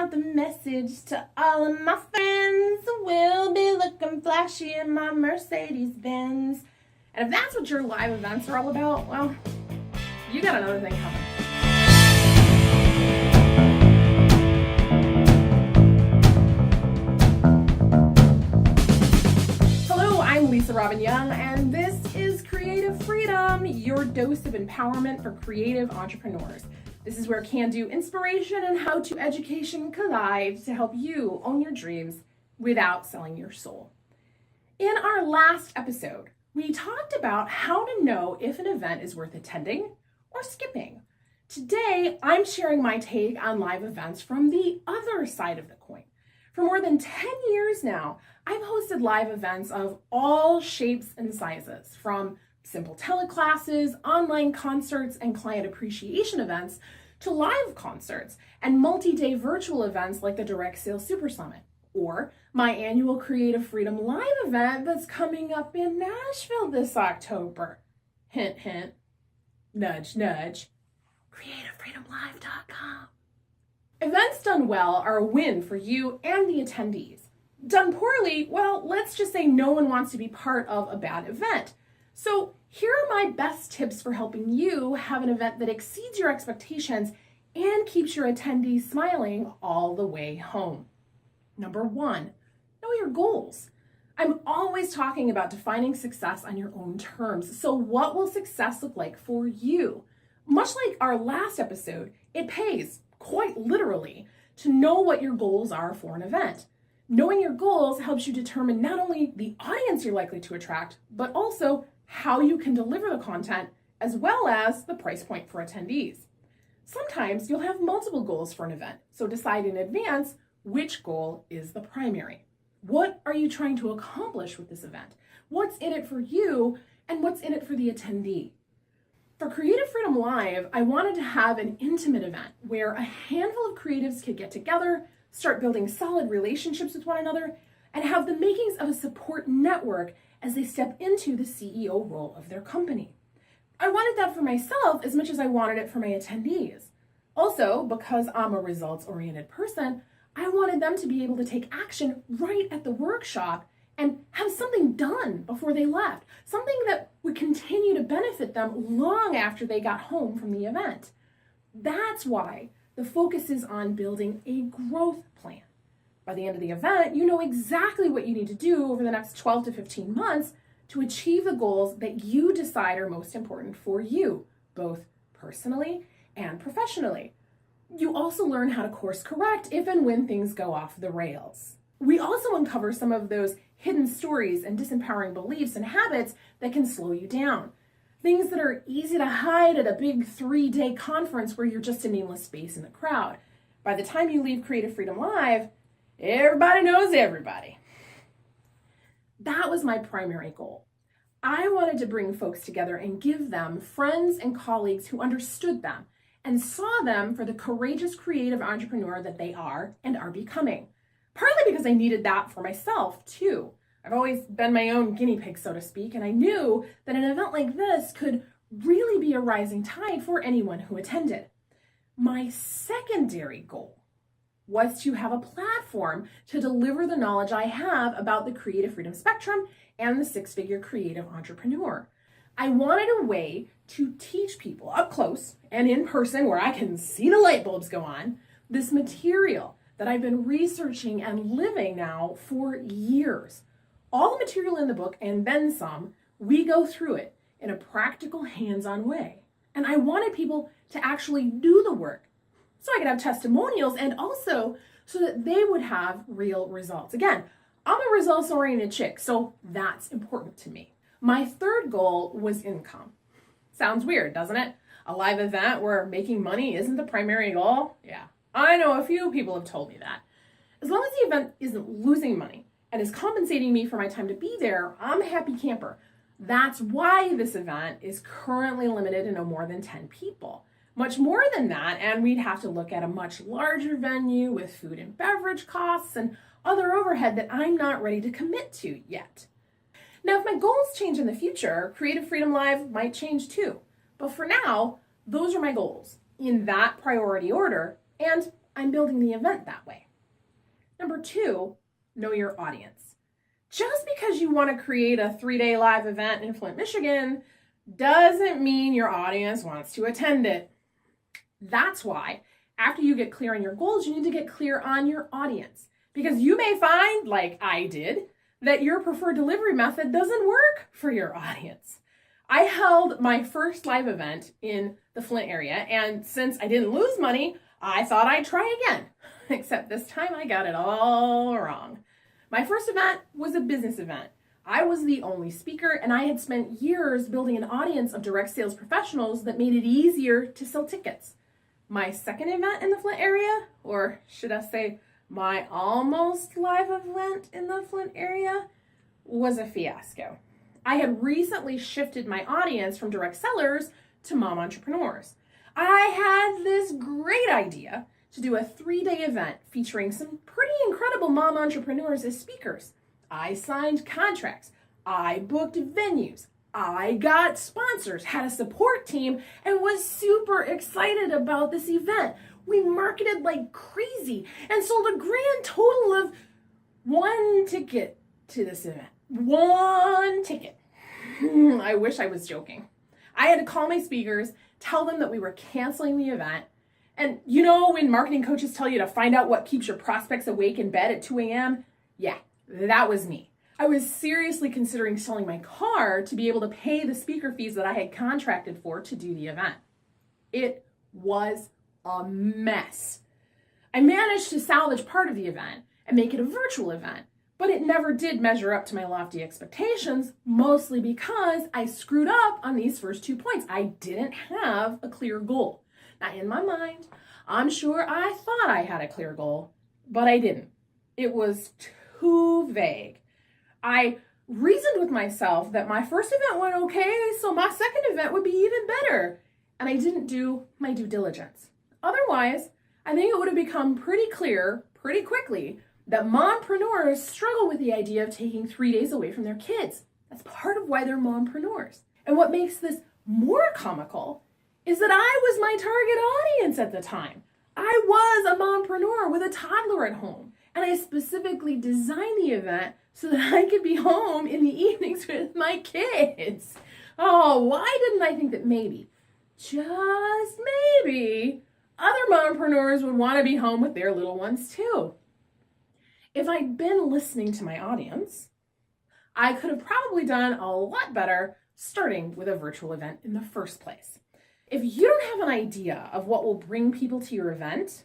out the message to all of my friends. We'll be looking flashy in my Mercedes Benz. And if that's what your live events are all about, well, you got another thing coming. Hello, I'm Robbin, and this is Creative Freedom, your dose of empowerment for creative entrepreneurs. This is where can-do inspiration and how-to education collide to help you own your dreams without selling your soul. In our last episode, we talked about how to know if an event is worth attending or skipping. Today, I'm sharing my take on live events from the other side of the coin. For more than 10 years now, I've hosted live events of all shapes and sizes, from simple teleclasses, online concerts, and client appreciation events, to live concerts and multi-day virtual events like the Direct Sales Super Summit, or my annual Creative Freedom Live event that's coming up in Nashville this October. Hint, hint, nudge, nudge, creativefreedomlive.com. Events done well are a win for you and the attendees. Done poorly, well, let's just say no one wants to be part of a bad event. So here are my best tips for helping you have an event that exceeds your expectations and keeps your attendees smiling all the way home. Number 1, know your goals. I'm always talking about defining success on your own terms. So what will success look like for you? Much like our last episode, it pays, quite literally, to know what your goals are for an event. Knowing your goals helps you determine not only the audience you're likely to attract, but also how you can deliver the content, as well as the price point for attendees. Sometimes you'll have multiple goals for an event, so decide in advance which goal is the primary. What are you trying to accomplish with this event? What's in it for you, and what's in it for the attendee? For Creative Freedom Live, I wanted to have an intimate event where a handful of creatives could get together, start building solid relationships with one another, and have the makings of a support network as they step into the CEO role of their company. I wanted that for myself as much as I wanted it for my attendees. Also, because I'm a results-oriented person, I wanted them to be able to take action right at the workshop and have something done before they left, something that would continue to benefit them long after they got home from the event. That's why the focus is on building a growth plan. By the end of the event, you know exactly what you need to do over the next 12 to 15 months to achieve the goals that you decide are most important for you, both personally and professionally. You also learn how to course correct if and when things go off the rails. We also uncover some of those hidden stories and disempowering beliefs and habits that can slow you down. Things that are easy to hide at a big 3-day conference where you're just a nameless space in the crowd. By the time you leave Creative Freedom Live, everybody knows everybody. That was my primary goal. I wanted to bring folks together and give them friends and colleagues who understood them and saw them for the courageous creative entrepreneur that they are and are becoming. Partly because I needed that for myself too. I've always been my own guinea pig, so to speak, and I knew that an event like this could really be a rising tide for anyone who attended. My secondary goal was to have a platform to deliver the knowledge I have about the creative freedom spectrum and the six-figure creative entrepreneur. I wanted a way to teach people up close and in person, where I can see the light bulbs go on, this material that I've been researching and living now for years. All the material in the book, and then some, we go through it in a practical, hands-on way. And I wanted people to actually do the work so I could have testimonials, and also so that they would have real results. Again, I'm a results-oriented chick, so that's important to me. My third goal was income. Sounds weird, doesn't it? A live event where making money isn't the primary goal? Yeah, I know a few people have told me that. As long as the event isn't losing money and is compensating me for my time to be there, I'm a happy camper. That's why this event is currently limited to no more than 10 people. Much more than that, and we'd have to look at a much larger venue with food and beverage costs and other overhead that I'm not ready to commit to yet. Now, if my goals change in the future, Creative Freedom Live might change too. But for now, those are my goals in that priority order, and I'm building the event that way. Number 2, know your audience. Just because you want to create a 3-day live event in Flint, Michigan, doesn't mean your audience wants to attend it. That's why, after you get clear on your goals, you need to get clear on your audience. Because you may find, like I did, that your preferred delivery method doesn't work for your audience. I held my first live event in the Flint area, and since I didn't lose money, I thought I'd try again. Except this time I got it all wrong. My first event was a business event. I was the only speaker, and I had spent years building an audience of direct sales professionals that made it easier to sell tickets. My second event in the Flint area, or should I say my almost live event in the Flint area, was a fiasco. I had recently shifted my audience from direct sellers to mom entrepreneurs. I had this great idea to do a 3-day event featuring some pretty incredible mom entrepreneurs as speakers. I signed contracts, I booked venues, I got sponsors, had a support team, and was super excited about this event. We marketed like crazy and sold a grand total of 1 ticket to this event. 1 ticket. I wish I was joking. I had to call my speakers, tell them that we were canceling the event. And you know when marketing coaches tell you to find out what keeps your prospects awake in bed at 2 a.m.? Yeah, that was me. I was seriously considering selling my car to be able to pay the speaker fees that I had contracted for to do the event. It was a mess. I managed to salvage part of the event and make it a virtual event, but it never did measure up to my lofty expectations, mostly because I screwed up on these first 2 points. I didn't have a clear goal. Now, in my mind, I'm sure I thought I had a clear goal, but I didn't. It was too vague. I reasoned with myself that my first event went okay, so my second event would be even better. And I didn't do my due diligence. Otherwise, I think it would have become pretty clear pretty quickly that mompreneurs struggle with the idea of taking 3 days away from their kids. That's part of why they're mompreneurs. And what makes this more comical is that I was my target audience at the time. I was a mompreneur with a toddler at home, and I specifically designed the event so that I could be home in the evenings with my kids. Oh, why didn't I think that maybe, just maybe, other mompreneurs would want to be home with their little ones too? If I'd been listening to my audience, I could have probably done a lot better starting with a virtual event in the first place. If you don't have an idea of what will bring people to your event,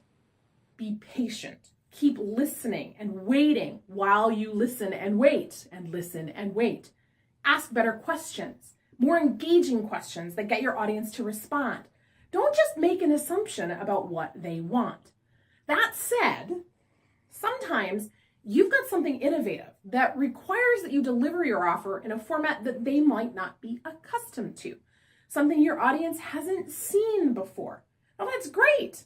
be patient. Keep listening and waiting while you listen and wait and listen and wait. Ask better questions, more engaging questions that get your audience to respond. Don't just make an assumption about what they want. That said, sometimes you've got something innovative that requires that you deliver your offer in a format that they might not be accustomed to. Something your audience hasn't seen before. Now that's great.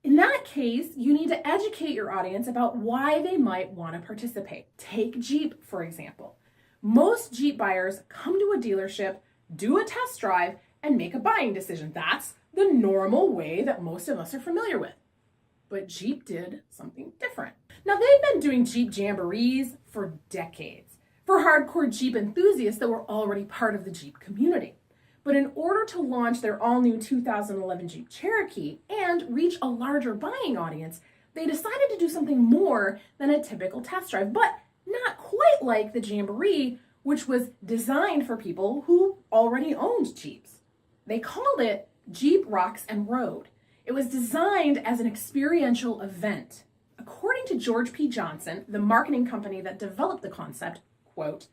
In that case, you need to educate your audience about why they might want to participate. Take Jeep, for example. Most Jeep buyers come to a dealership, do a test drive, and make a buying decision. That's the normal way that most of us are familiar with. But Jeep did something different. Now, they've been doing Jeep jamborees for decades, for hardcore Jeep enthusiasts that were already part of the Jeep community. But in order to launch their all-new 2011 Jeep Cherokee and reach a larger buying audience, they decided to do something more than a typical test drive, but not quite like the Jamboree, which was designed for people who already owned Jeeps. They called it Jeep Rocks and Road. It was designed as an experiential event. According to George P. Johnson, the marketing company that developed the concept, quote,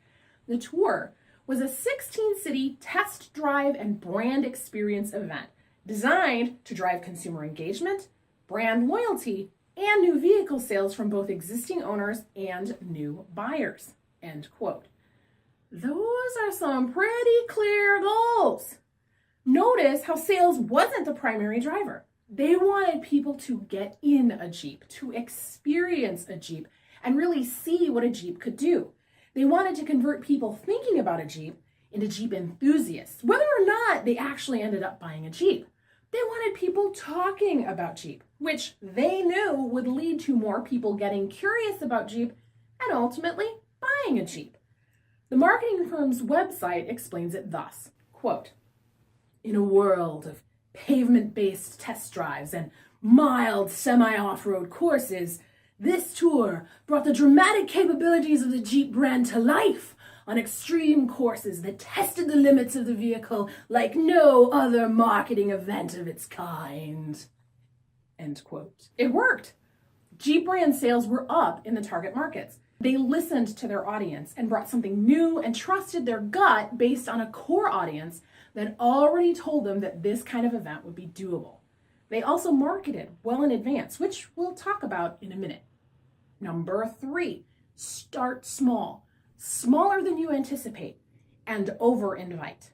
"The tour was a 16-city test drive and brand experience event designed to drive consumer engagement, brand loyalty, and new vehicle sales from both existing owners and new buyers," end quote. Those are some pretty clear goals. Notice how sales wasn't the primary driver. They wanted people to get in a Jeep, to experience a Jeep, and really see what a Jeep could do. They wanted to convert people thinking about a Jeep into Jeep enthusiasts, whether or not they actually ended up buying a Jeep. They They wanted people talking about Jeep, which they knew would lead to more people getting curious about Jeep and ultimately buying a Jeep. The marketing firm's website explains it thus, quote, "In a world of pavement-based test drives and mild semi-off-road courses, this tour brought the dramatic capabilities of the Jeep brand to life on extreme courses that tested the limits of the vehicle like no other marketing event of its kind." End quote. It worked. Jeep brand sales were up in the target markets. They listened to their audience and brought something new and trusted their gut based on a core audience that already told them that this kind of event would be doable. They also marketed well in advance, which we'll talk about in a minute. Number 3, start small. Smaller than you anticipate, and over-invite.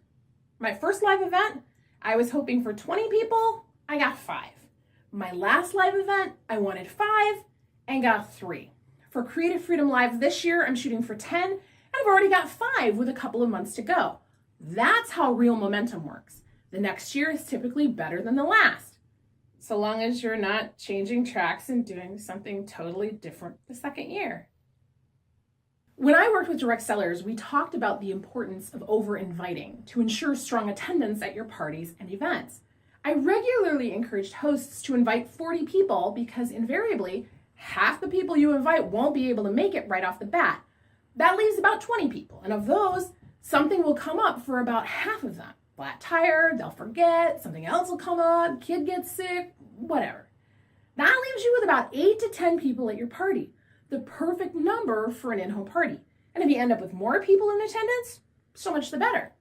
My first live event, I was hoping for 20 people, I got 5. My last live event, I wanted 5 and got 3. For Creative Freedom Live this year, I'm shooting for 10, and I've already got 5 with a couple of months to go. That's how real momentum works. The next year is typically better than the last, so long as you're not changing tracks and doing something totally different the second year. When I worked with direct sellers, we talked about the importance of over-inviting to ensure strong attendance at your parties and events. I regularly encouraged hosts to invite 40 people because invariably, half the people you invite won't be able to make it right off the bat. That leaves about 20 people, and of those, something will come up for about half of them. Flat tire, they'll forget, something else will come up, kid gets sick, whatever. That leaves you with about 8 to 10 people at your party. The perfect number for an in-home party. And if you end up with more people in attendance, so much the better.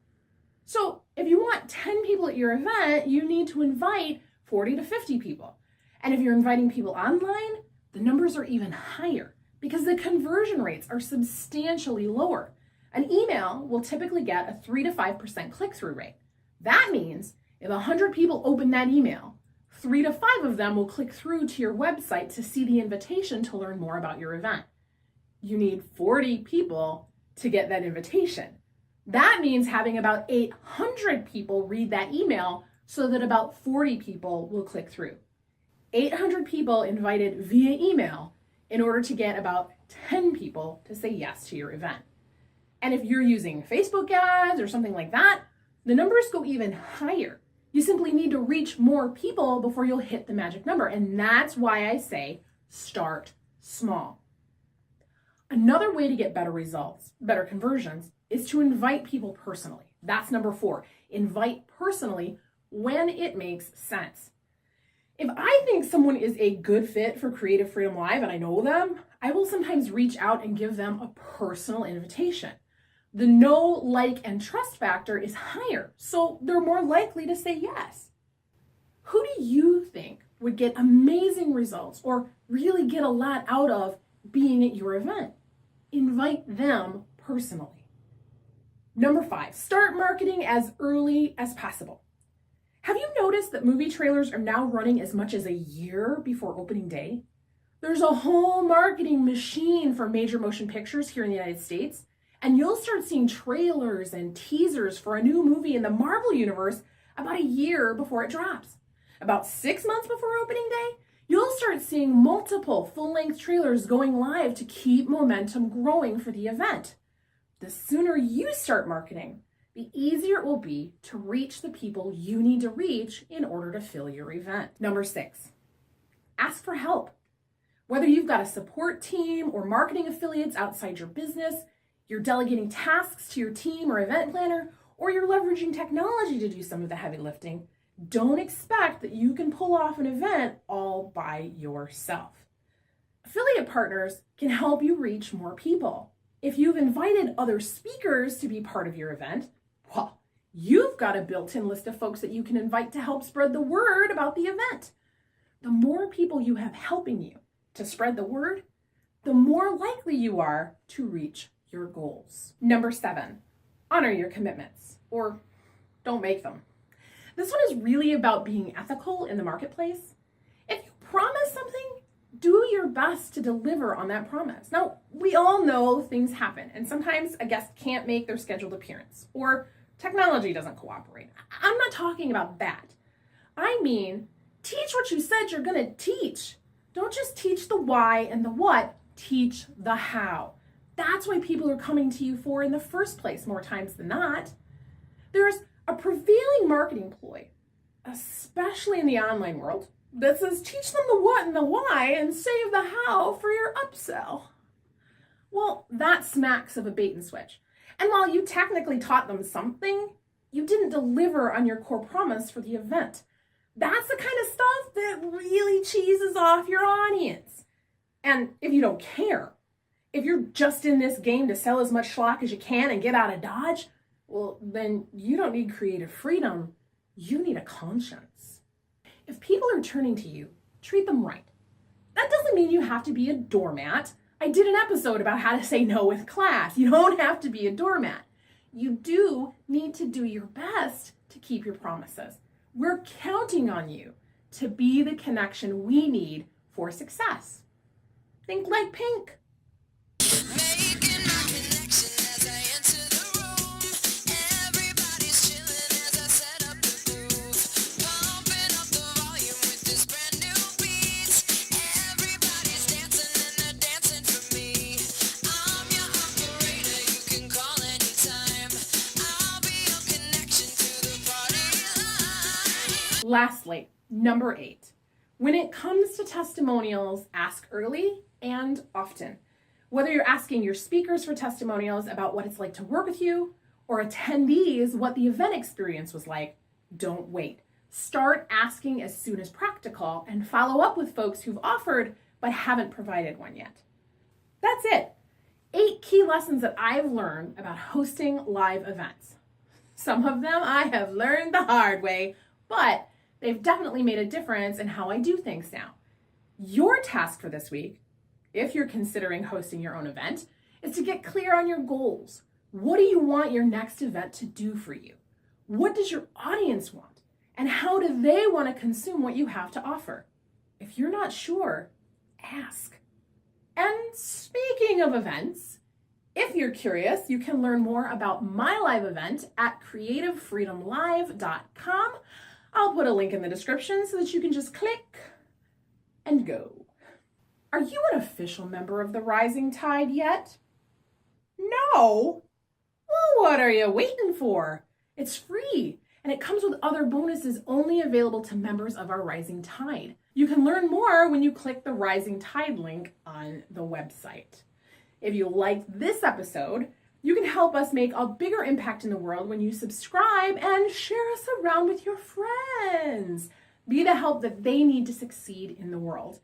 So if you want 10 people at your event, you need to invite 40 to 50 people. And if you're inviting people online, the numbers are even higher because the conversion rates are substantially lower. An email will typically get a 3 to 5% click-through rate. That means if 100 people open that email, 3 to 5 of them will click through to your website to see the invitation to learn more about your event. You need 40 people to get that invitation. That means having about 800 people read that email so that about 40 people will click through. 800 people invited via email in order to get about 10 people to say yes to your event. And if you're using Facebook ads or something like that, the numbers go even higher. You simply need to reach more people before you'll hit the magic number. And that's why I say start small. Another way to get better results, better conversions, is to invite people personally. That's number 4. Invite personally when it makes sense. If I think someone is a good fit for Creative Freedom Live and I know them, I will sometimes reach out and give them a personal invitation. The know, like, and trust factor is higher, so they're more likely to say yes. Who do you think would get amazing results or really get a lot out of being at your event? Invite them personally. Number 5, start marketing as early as possible. Have you noticed that movie trailers are now running as much as a year before opening day? There's a whole marketing machine for major motion pictures here in the United States. And you'll start seeing trailers and teasers for a new movie in the Marvel Universe about a year before it drops. About 6 months before opening day, you'll start seeing multiple full-length trailers going live to keep momentum growing for the event. The sooner you start marketing, the easier it will be to reach the people you need to reach in order to fill your event. Number 6, ask for help. Whether you've got a support team or marketing affiliates outside your business, you're delegating tasks to your team or event planner, or you're leveraging technology to do some of the heavy lifting, don't expect that you can pull off an event all by yourself. Affiliate partners can help you reach more people. If you've invited other speakers to be part of your event, well, you've got a built-in list of folks that you can invite to help spread the word about the event. The more people you have helping you to spread the word, the more likely you are to reach your goals. Number 7, honor your commitments, or don't make them. This one is really about being ethical in the marketplace. If you promise something, do your best to deliver on that promise. Now, we all know things happen, and sometimes a guest can't make their scheduled appearance, or technology doesn't cooperate. I'm not talking about that. I mean, teach what you said you're going to teach. Don't just teach the why and the what, teach the how. That's why people are coming to you for in the first place more times than not. There's a prevailing marketing ploy, especially in the online world, that says teach them the what and the why and save the how for your upsell. Well, that smacks of a bait and switch. And while you technically taught them something, you didn't deliver on your core promise for the event. That's the kind of stuff that really cheeses off your audience. And if you don't care, if you're just in this game to sell as much schlock as you can and get out of Dodge, well, then you don't need creative freedom. You need a conscience. If people are turning to you, treat them right. That doesn't mean you have to be a doormat. I did an episode about how to say no with class. You don't have to be a doormat. You do need to do your best to keep your promises. We're counting on you to be the connection we need for success. Think like Pink. Making my connection as I enter the room. Everybody's chilling as I set up the groove. Pumping up the volume with this brand new beat. Everybody's dancing and they're dancing for me. I'm your operator, you can call anytime. I'll be your connection to the party line. Lastly, number 8. When it comes to testimonials, ask early and often. Whether you're asking your speakers for testimonials about what it's like to work with you, or attendees what the event experience was like, don't wait. Start asking as soon as practical and follow up with folks who've offered but haven't provided one yet. That's it. 8 key lessons that I've learned about hosting live events. Some of them I have learned the hard way, but they've definitely made a difference in how I do things now. Your task for this week, if you're considering hosting your own event, is to get clear on your goals. What do you want your next event to do for you? What does your audience want? And how do they want to consume what you have to offer? If you're not sure, ask. And speaking of events, if you're curious, you can learn more about my live event at creativefreedomlive.com. I'll put a link in the description so that you can just click and go. Are you an official member of the Rising Tide yet? No? Well, what are you waiting for? It's free, and it comes with other bonuses only available to members of our Rising Tide. You can learn more when you click the Rising Tide link on the website. If you liked this episode, you can help us make a bigger impact in the world when you subscribe and share us around with your friends. Be the help that they need to succeed in the world.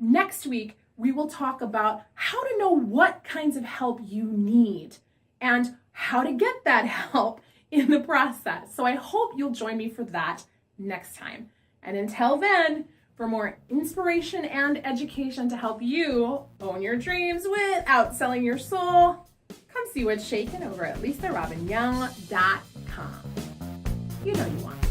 Next week, we will talk about how to know what kinds of help you need and how to get that help in the process. So I hope you'll join me for that next time. And until then, for more inspiration and education to help you own your dreams without selling your soul, come see what's shaking over at LisaRobbinYoung.com. You know you want it.